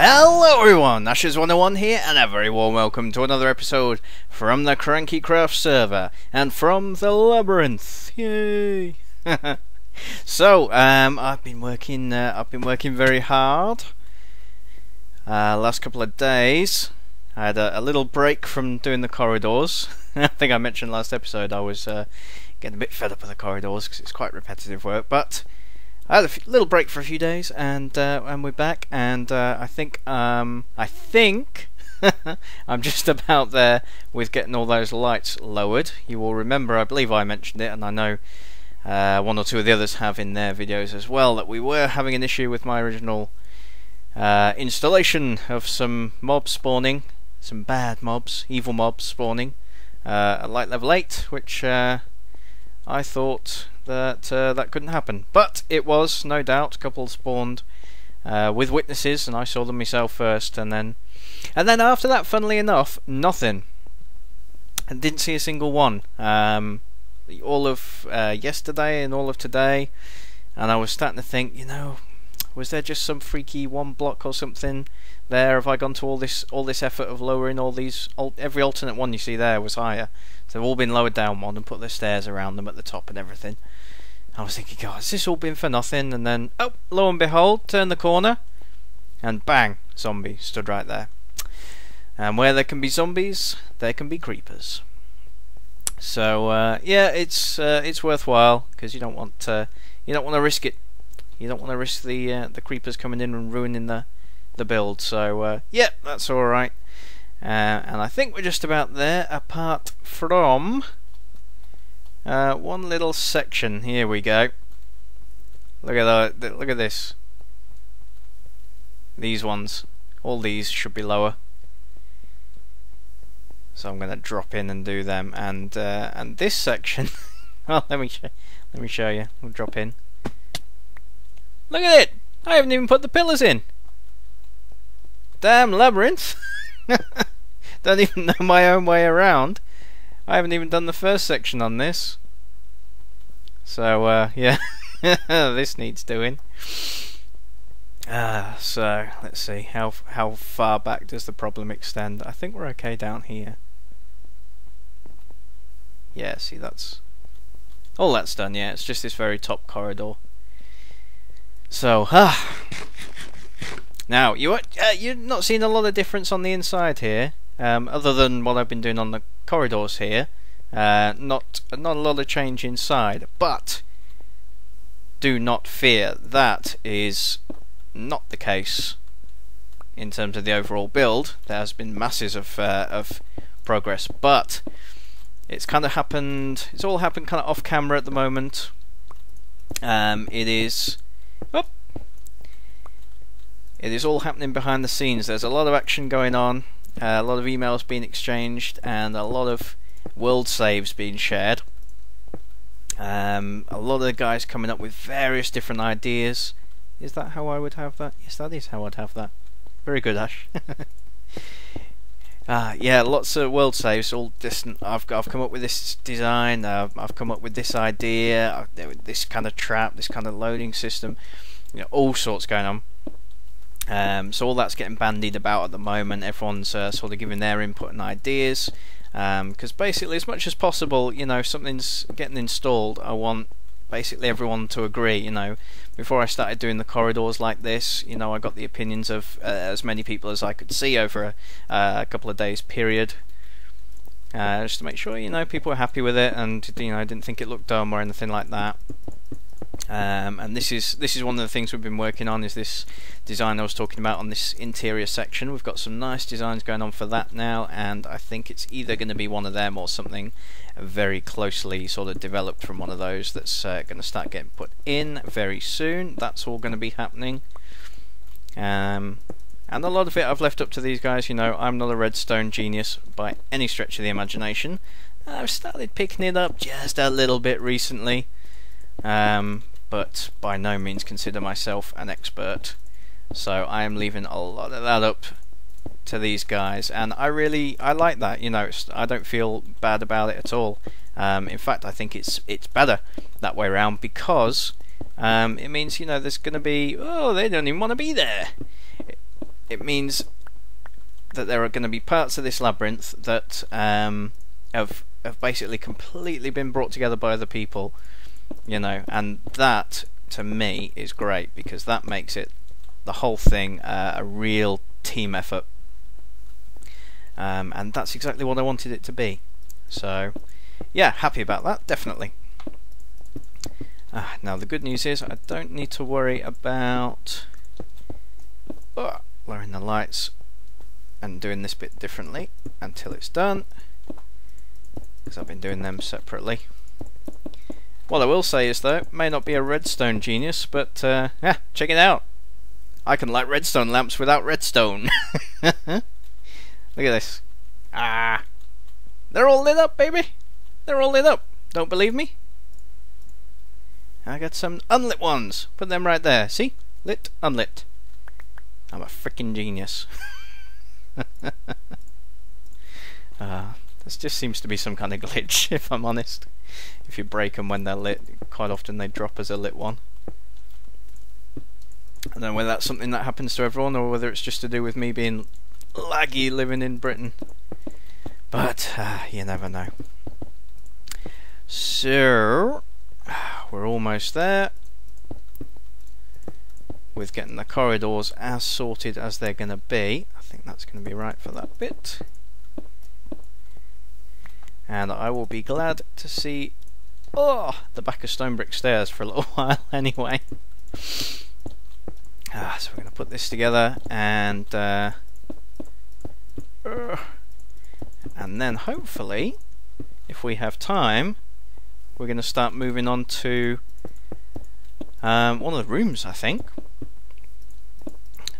Hello everyone, Assuage101 here, and a very warm welcome to another episode from the KrankyKraft server, and from the labyrinth. Yay! So, I've been working very hard. Last couple of days, I had a little break from doing the corridors. I think I mentioned last episode I was getting a bit fed up with the corridors because it's quite repetitive work, but I had a little break for a few days, and we're back, and I think I'm just about there with getting all those lights lowered. You will remember, I believe I mentioned it, and I know one or two of the others have in their videos as well, that we were having an issue with my original installation of some mobs spawning, some bad mobs, evil mobs spawning at light level 8, which I thought that couldn't happen, but it was, no doubt. A couple spawned with witnesses, and I saw them myself first, and then after that, funnily enough, nothing. I didn't see a single one. All of yesterday and all of today, and I was starting to think, you know, was there just some freaky one block or something there? Have I gone to all this effort of lowering all these? Every alternate one you see there was higher. So they've all been lowered down one and put the stairs around them at the top and everything. I was thinking, God, has this all been for nothing? And then, oh, lo and behold, turn the corner, and bang, zombie stood right there. And where there can be zombies, there can be creepers. So yeah, it's worthwhile, because you don't want to risk it. You don't want to risk the creepers coming in and ruining the build. So yeah, that's all right. And I think we're just about there, apart from one little section. Here we go. Look at that! Look at this. These ones, all these should be lower. So I'm going to drop in and do them, and this section. Oh, let me show you. We'll drop in. Look at it! I haven't even put the pillars in. Damn labyrinth! Don't even know my own way around. I haven't even done the first section on this. So yeah, this needs doing. So let's see, how far back does the problem extend? I think we're okay down here. Yeah, see, that's all that's done. Yeah, it's just this very top corridor. So now you're not seeing a lot of difference on the inside here, other than what I've been doing on the corridors here. Not a lot of change inside, but do not fear, that is not the case in terms of the overall build. There has been masses of progress, but it's kind of happened. It's all happened kind of off camera at the moment. It is all happening behind the scenes. There's a lot of action going on, a lot of emails being exchanged, and a lot of world saves being shared. A lot of the guys coming up with various different ideas. Is that how I would have that? Yes, that is how I'd have that. Very good, Ash. Yeah, lots of world saves, all distant. I've come up with this design. I've come up with this idea. This kind of trap, this kind of loading system. You know, all sorts going on. So all that's getting bandied about at the moment. Everyone's sort of giving their input and ideas. Because basically, as much as possible, you know, if something's getting installed, I want basically everyone to agree. You know, before I started doing the corridors like this, you know, I got the opinions of as many people as I could see over a couple of days period, just to make sure, you know, people were happy with it, and, you know, I didn't think it looked dumb or anything like that. And this is one of the things we've been working on, is this design I was talking about on this interior section. We've got some nice designs going on for that now, and I think it's either going to be one of them or something very closely sort of developed from one of those that's going to start getting put in very soon. That's all going to be happening. And a lot of it I've left up to these guys. You know, I'm not a redstone genius by any stretch of the imagination. I've started picking it up just a little bit recently. But by no means consider myself an expert, so I am leaving a lot of that up to these guys, and I like that. You know, I don't feel bad about it at all. In fact, I think it's better that way around, because it means, you know, there's going to be, oh, they don't even want to be there. it means that there are going to be parts of this labyrinth that have basically completely been brought together by other people, you know, and that to me is great, because that makes it, the whole thing, a real team effort, and that's exactly what I wanted it to be. So yeah, happy about that, definitely. Now the good news is I don't need to worry about lowering the lights and doing this bit differently until it's done, because I've been doing them separately. What I will say is, though, it may not be a redstone genius, but yeah, check it out. I can light redstone lamps without redstone. Look at this. They're all lit up, baby. They're all lit up. Don't believe me? I got some unlit ones. Put them right there. See? Lit, unlit. I'm a freaking genius. This just seems to be some kind of glitch, if I'm honest. If you break them when they're lit, quite often they drop as a lit one. I don't know whether that's something that happens to everyone, or whether it's just to do with me being laggy living in Britain. But you never know. So we're almost there with getting the corridors as sorted as they're going to be. I think that's going to be right for that bit. And I will be glad to see the back of stone brick stairs for a little while anyway. So we're going to put this together, and then hopefully, if we have time, we're going to start moving on to one of the rooms, I think.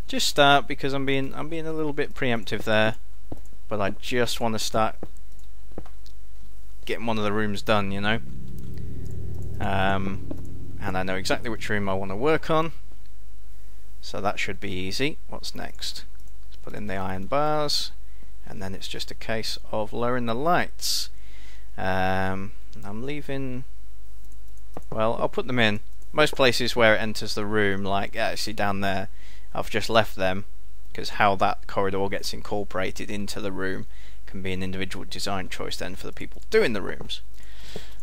Just start, because I'm being a little bit preemptive there, but I just want to start getting one of the rooms done, you know. And I know exactly which room I want to work on, so that should be easy. What's next? Let's put in the iron bars, and then it's just a case of lowering the lights. I'm leaving, well, I'll put them in most places where it enters the room, like see down there. I've just left them because how that corridor gets incorporated into the room can be an individual design choice then for the people doing the rooms.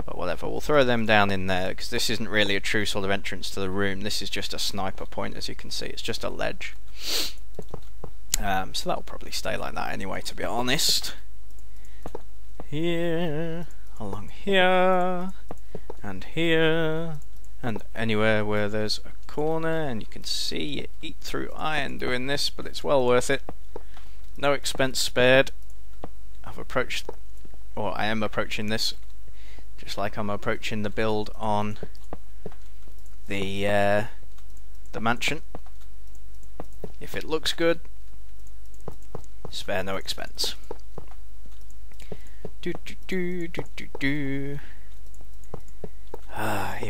But whatever, we'll throw them down in there, because this isn't really a true sort of entrance to the room. This is just a sniper point, as you can see. It's just a ledge. So that'll probably stay like that anyway, to be honest. Here, along here, and anywhere where there's a corner, and you can see you eat through iron doing this, but it's well worth it. No expense spared. I've approached, or I am approaching this just like I'm approaching the build on the mansion. If it looks good, spare no expense. Here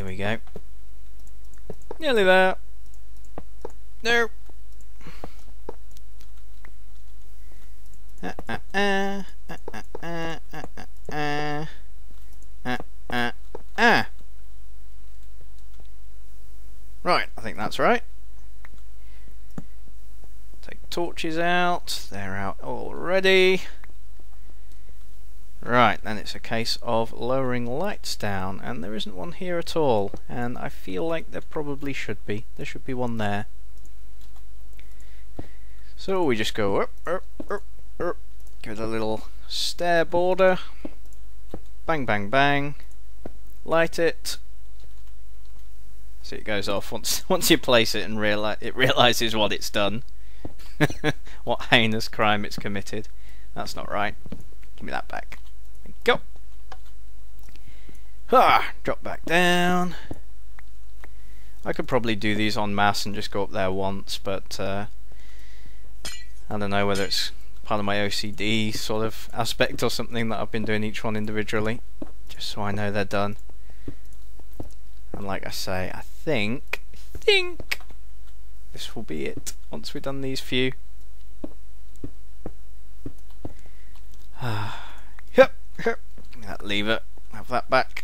we go. Nearly there. No. Right, I think that's right. Take torches out. They're out already. Right, then it's a case of lowering lights down, and there isn't one here at all, and I feel like there probably should be. There should be one there. So we just go up, give it a little stair border, bang bang bang, light it. See, it goes off once you place it and it realises what it's done. What heinous crime it's committed. That's not right. Give me that back. Go. Drop back down. I could probably do these en masse and just go up there once, but I don't know whether it's part of my OCD sort of aspect or something that I've been doing each one individually, just so I know they're done. And like I say, I think this will be it once we've done these few. Give me that lever, have that back.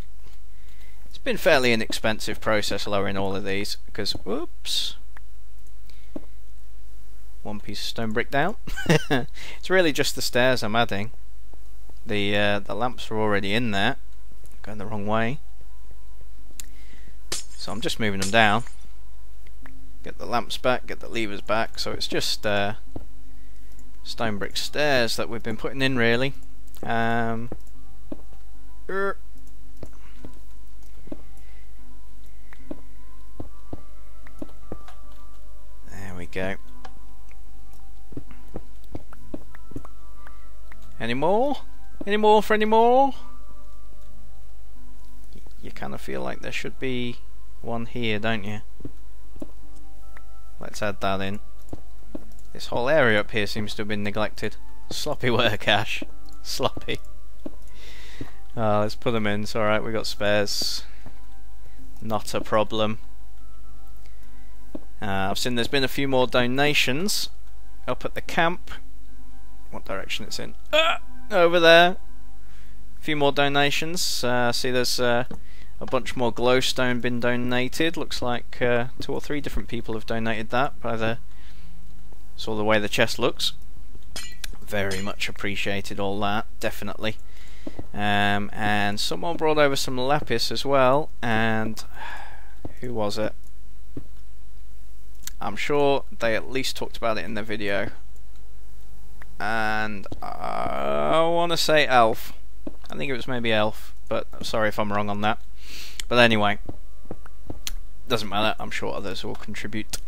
It's been fairly inexpensive process lowering all of these, because whoops, one piece of stone brick down. It's really just the stairs I'm adding. The lamps are already in there. Going the wrong way. So I'm just moving them down. Get the lamps back, get the levers back. So it's just stone brick stairs that we've been putting in, really. There we go. Any more? Any more for any more? You kind of feel like there should be one here, don't you? Let's add that in. This whole area up here seems to have been neglected. Sloppy work, Ash. Sloppy. Let's put them in. It's alright, we got spares. Not a problem. I've seen there's been a few more donations up at the camp. What direction it's in? Over there. A few more donations. See there's a bunch more glowstone been donated. Looks like 2 or 3 different people have donated that by the saw the way the chest looks. Very much appreciated all that, definitely. And someone brought over some lapis as well, and who was it? I'm sure they at least talked about it in their video, and I want to say Elf. I think it was maybe Elf, but sorry if I'm wrong on that. But anyway, doesn't matter, I'm sure others will contribute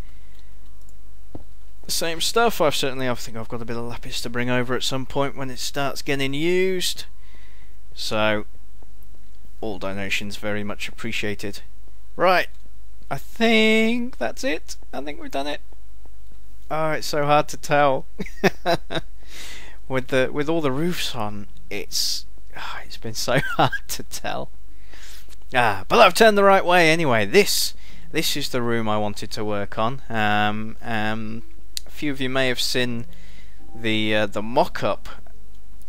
the same stuff. I think I've got a bit of lapis to bring over at some point when it starts getting used. So, all donations very much appreciated. Right, I think that's it. I think we've done it. Oh, it's so hard to tell. with all the roofs on, it's been so hard to tell. But I've turned the right way anyway. This is the room I wanted to work on. A few of you may have seen the mock-up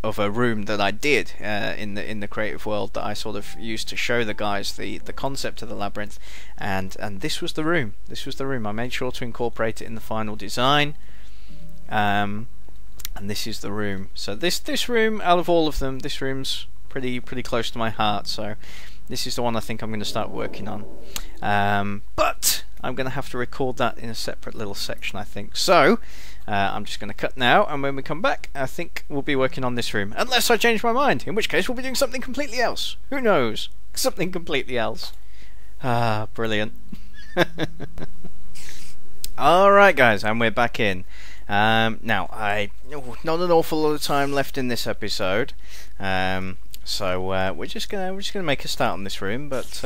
of a room that I did in the creative world that I sort of used to show the guys the concept of the labyrinth, and this was the room. This was the room. I made sure to incorporate it in the final design, and this is the room. So this room, out of all of them, this room's pretty close to my heart. So this is the one I think I'm going to start working on. But I'm going to have to record that in a separate little section, I think. So I'm just going to cut now, and when we come back, I think we'll be working on this room. Unless I change my mind, in which case we'll be doing something completely else. Who knows? Something completely else. Brilliant. Alright guys, and we're back in. Now, not an awful lot of time left in this episode. So we're just gonna make a start on this room, but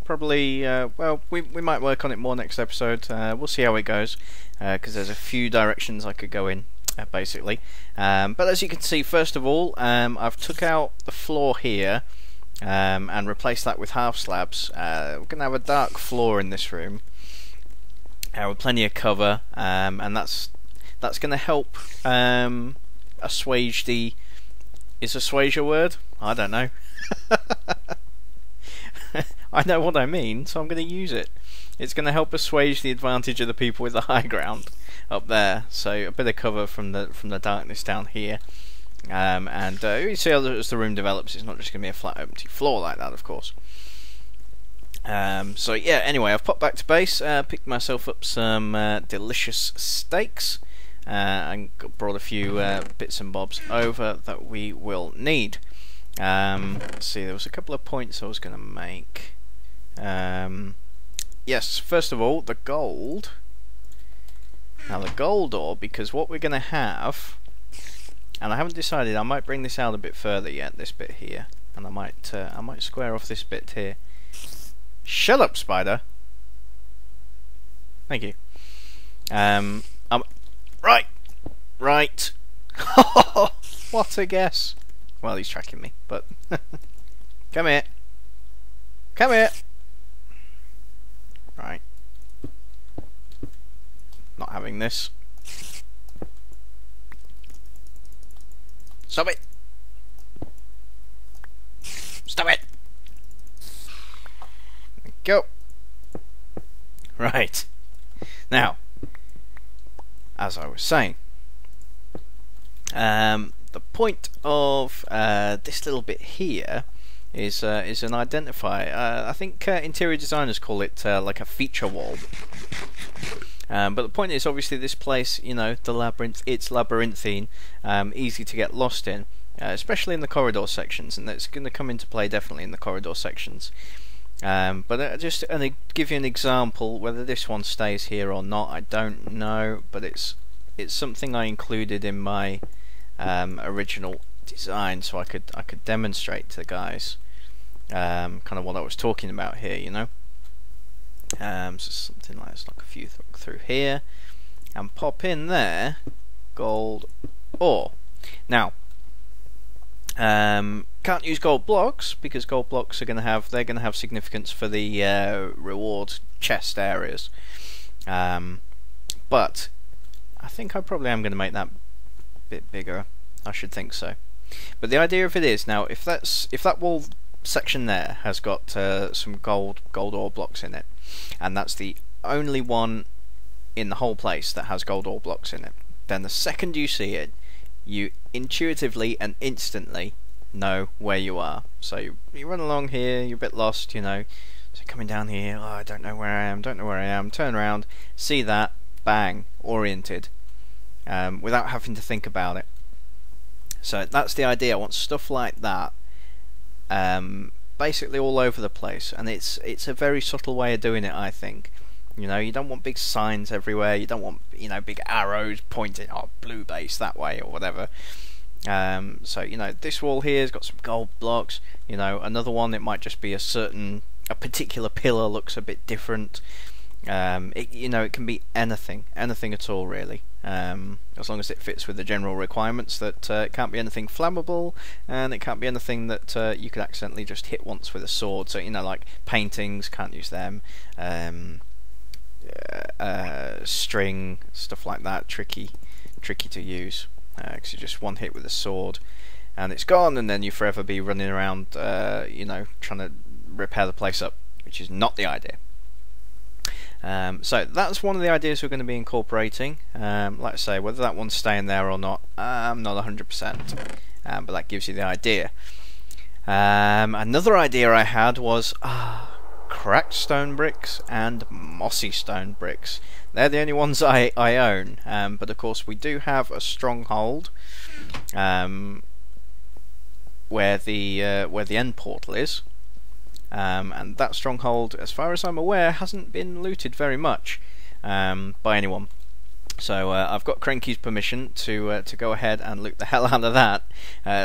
probably well, we might work on it more next episode. We'll see how it goes, because there's a few directions I could go in, basically. But as you can see, first of all, I've took out the floor here and replaced that with half slabs. We're gonna have a dark floor in this room, with plenty of cover, and that's gonna help assuage the. Is assuage a word? I don't know. I know what I mean, so I'm going to use it. It's going to help assuage the advantage of the people with the high ground up there. So a bit of cover from the darkness down here, and you see as the room develops, it's not just going to be a flat, empty floor like that, of course. So yeah. Anyway, I've popped back to base, picked myself up some delicious steaks. And brought a few bits and bobs over that we will need. Let's see, there was a couple of points I was going to make. Yes, first of all, the gold. Now the gold ore, because what we're going to have, and I haven't decided, I might bring this out a bit further yet, this bit here, and I might square off this bit here. Shut up, spider. Thank you. Right. What a guess. Well, he's tracking me, but come here. Right. Not having this. Stop it. Stop it. Go. Right. Now, as I was saying, the point of this little bit here is an identifier. I think interior designers call it like a feature wall. But the point is, obviously, this place, you know, the labyrinth, it's labyrinthine, easy to get lost in, especially in the corridor sections, and that's going to come into play definitely in the corridor sections. But just to give you an example, whether this one stays here or not, I don't know, but it's something I included in my original design, so I could demonstrate to the guys kind of what I was talking about here, you know. So something like this, like a few through here, and pop in there gold ore. Now, can't use gold blocks because gold blocks are going to have significance for the reward chest areas. But I think I probably am going to make that bit bigger. I should think so. But the idea of it is, now if that wall section there has got some gold ore blocks in it, and that's the only one in the whole place that has gold ore blocks in it, then the second you see it, you intuitively and instantly know where you are. So you run along here, you're a bit lost, you know, so coming down here, oh, I don't know where I am, turn around, see that, bang, oriented, without having to think about it. So that's the idea. I want stuff like that, basically all over the place, and it's a very subtle way of doing it, I think. You know, you don't want big signs everywhere, you don't want, you know, big arrows pointing, oh, blue base that way or whatever. So, you know, this wall here has got some gold blocks, you know, another one, it might just be a particular pillar looks a bit different. You know, it can be anything at all, really, as long as it fits with the general requirements that it can't be anything flammable, and it can't be anything that you could accidentally just hit once with a sword. So, you know, like paintings, can't use them, string, stuff like that, tricky to use, because you just one hit with a sword and it's gone, and then you forever be running around, you know, trying to repair the place up, which is not the idea. So that's one of the ideas we're going to be incorporating. Like I say, whether that one's staying there or not, I'm not 100%, but that gives you the idea. Another idea I had was cracked stone bricks and mossy stone bricks. They're the only ones I own, but of course we do have a stronghold where the end portal is. And that stronghold, as far as I'm aware, hasn't been looted very much by anyone. So I've got Kranky's permission to go ahead and loot the hell out of that,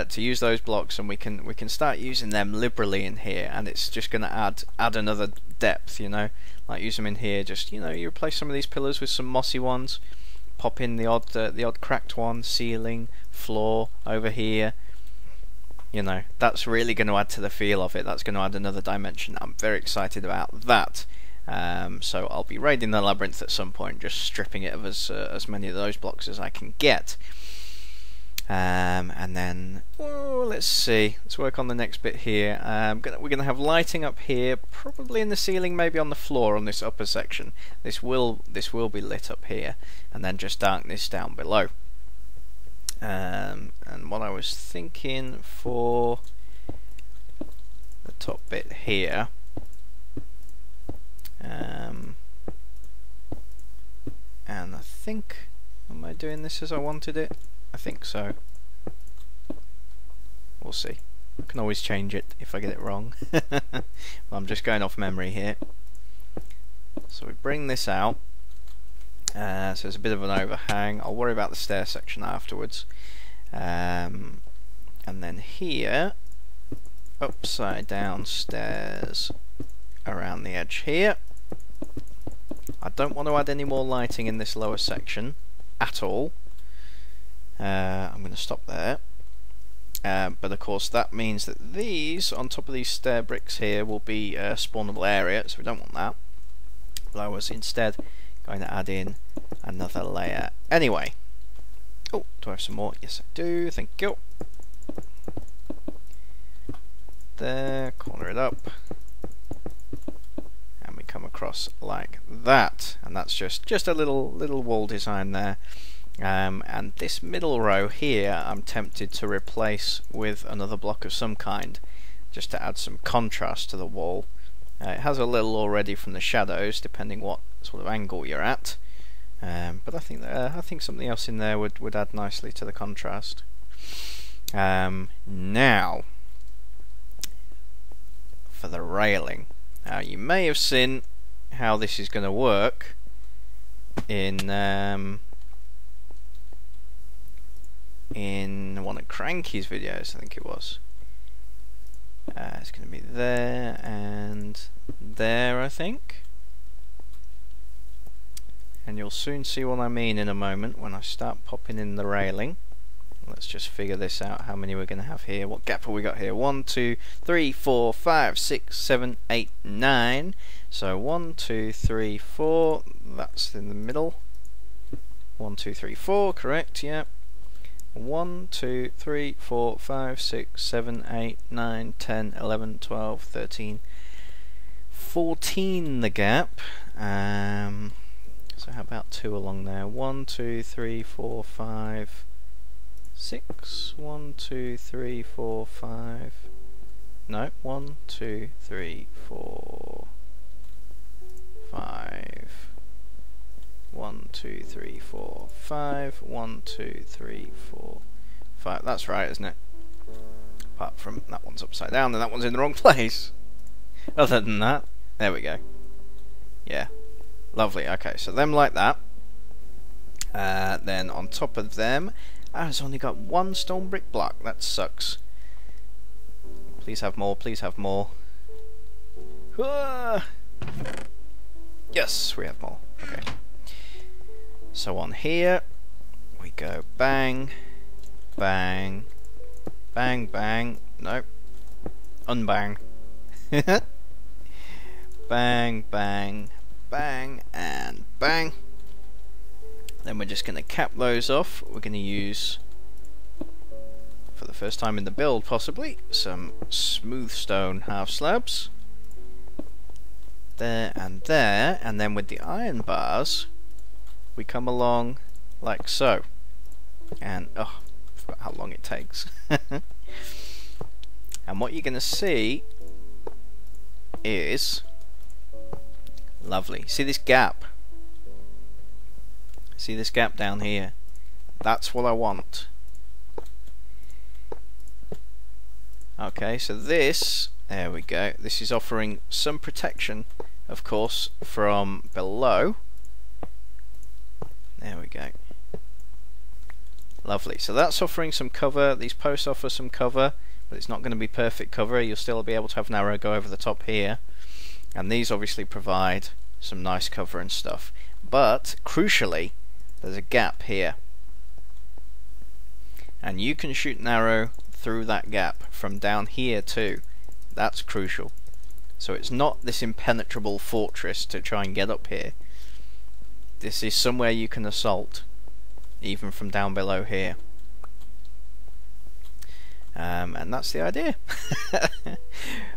to use those blocks, and we can start using them liberally in here, and it's just going to add another depth, you know. Like use them in here, just, you know, you replace some of these pillars with some mossy ones, pop in the odd cracked one, ceiling, floor over here. You know, that's really going to add to the feel of it. That's going to add another dimension. I'm very excited about that. So I'll be raiding the labyrinth at some point, just stripping it of as many of those blocks as I can get. And then, let's see. Let's work on the next bit here. We're going to have lighting up here, probably in the ceiling, maybe on the floor on this upper section. This will be lit up here, and then just darkness down below. And what I was thinking for the top bit here, and I think, am I doing this as I wanted it? I think so. We'll see. I can always change it if I get it wrong. Well, I'm just going off memory here. So we bring this out. So there's a bit of an overhang. I'll worry about the stair section afterwards. And then here, upside down stairs around the edge here. I don't want to add any more lighting in this lower section at all. I'm going to stop there. But of course that means that these, on top of these stair bricks here, will be a spawnable area, so we don't want that. But I was instead going to add in another layer anyway. Oh, do I have some more? Yes I do, thank you. There, corner it up. And we come across like that, and that's just a little wall design there. And this middle row here I'm tempted to replace with another block of some kind, just to add some contrast to the wall. It has a little already from the shadows, depending what sort of angle you're at, but I think something else in there would add nicely to the contrast. Now for the railing. Now you may have seen how this is going to work in one of Kranky's videos, I think it was. It's going to be there and there, I think, and you'll soon see what I mean in a moment when I start popping in the railing. Let's just figure this out, how many we're going to have here. What gap have we got here? 1, 2, 3, 4, 5, 6, 7, 8, 9. So 1, 2, 3, 4, that's in the middle. 1, 2, 3, 4, correct, yeah. 1, 2, 3, 4, 5, 6, 7, 8, 9, 10, 11, 12, 13, 14 the gap. So how about 2 along there? 1, 2, 3, 4, 5, 6. 1, 2, 3, 4, 5. No, 1, 2, 3, 4, 5. 1, 2, 3, 4, 5. 1, 2, 3, 4, 5. That's right, isn't it? Apart from that one's upside down and that one's in the wrong place. Other than that, there we go. Yeah, lovely. Okay, so them like that. Then on top of them, it's only got 1 stone brick block. That sucks. Please have more. Please have more. Yes, we have more. Okay. So on here we go bang, bang, bang, bang. Nope. Unbang. Bang, bang, bang, and bang. Then we're just going to cap those off. We're going to use, for the first time in the build possibly, some smooth stone half slabs. There, and then with the iron bars we come along like so. And oh, I forgot how long it takes. And what you're going to see is lovely. See this gap? See this gap down here? That's what I want. Okay, so this, there we go. This is offering some protection, of course, from below. There we go. Lovely. So that's offering some cover. These posts offer some cover, but it's not going to be perfect cover. You'll still be able to have an arrow go over the top here. And these obviously provide some nice cover and stuff. But, crucially, there's a gap here. And you can shoot an arrow through that gap from down here too. That's crucial. So it's not this impenetrable fortress to try and get up here. This is somewhere you can assault, even from down below here. And that's the idea.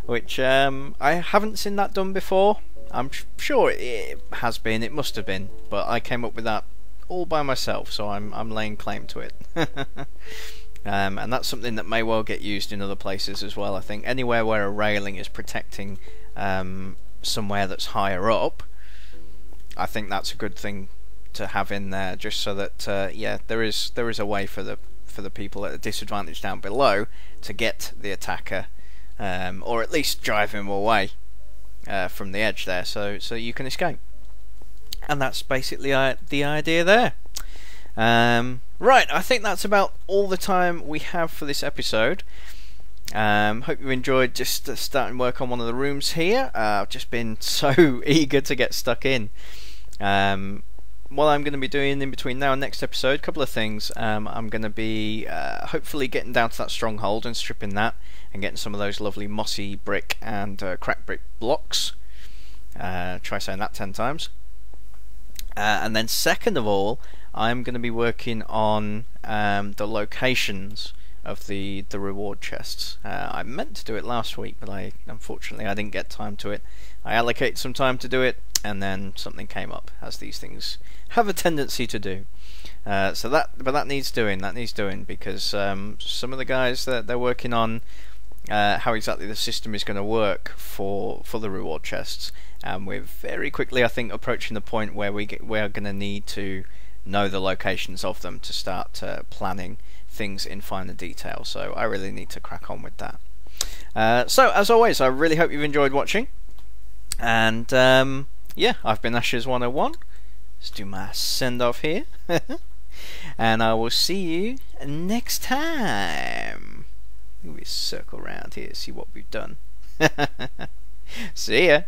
Which I haven't seen that done before. I'm sure it has been, it must have been, but I came up with that all by myself, so I'm laying claim to it. And that's something that may well get used in other places as well. I think anywhere where a railing is protecting somewhere that's higher up, I think that's a good thing to have in there, just so that yeah, there is a way for the people at a disadvantage down below to get the attacker, or at least drive him away from the edge there, so you can escape. And that's basically the idea there. Right, I think that's about all the time we have for this episode. Hope you enjoyed just starting work on one of the rooms here. I've just been so eager to get stuck in. What I'm going to be doing in between now and next episode, a couple of things. I'm going to be hopefully getting down to that stronghold and stripping that, and getting some of those lovely mossy brick and cracked brick blocks. Try saying that 10 times. And then second of all, I'm going to be working on the locations of the reward chests. I meant to do it last week, but unfortunately I didn't get time to it. I allocated some time to do it, and then something came up, as these things have a tendency to do. But that needs doing. That needs doing, because some of the guys that they're working on how exactly the system is going to work for the reward chests, and we're very quickly, I think, approaching the point where we're going to need to know the locations of them to start planning things in finer detail. So I really need to crack on with that. So as always, I really hope you've enjoyed watching, and yeah, I've been Ashes101. Let's do my send off here. And I will see you next time. We circle around here, see what we've done. See ya.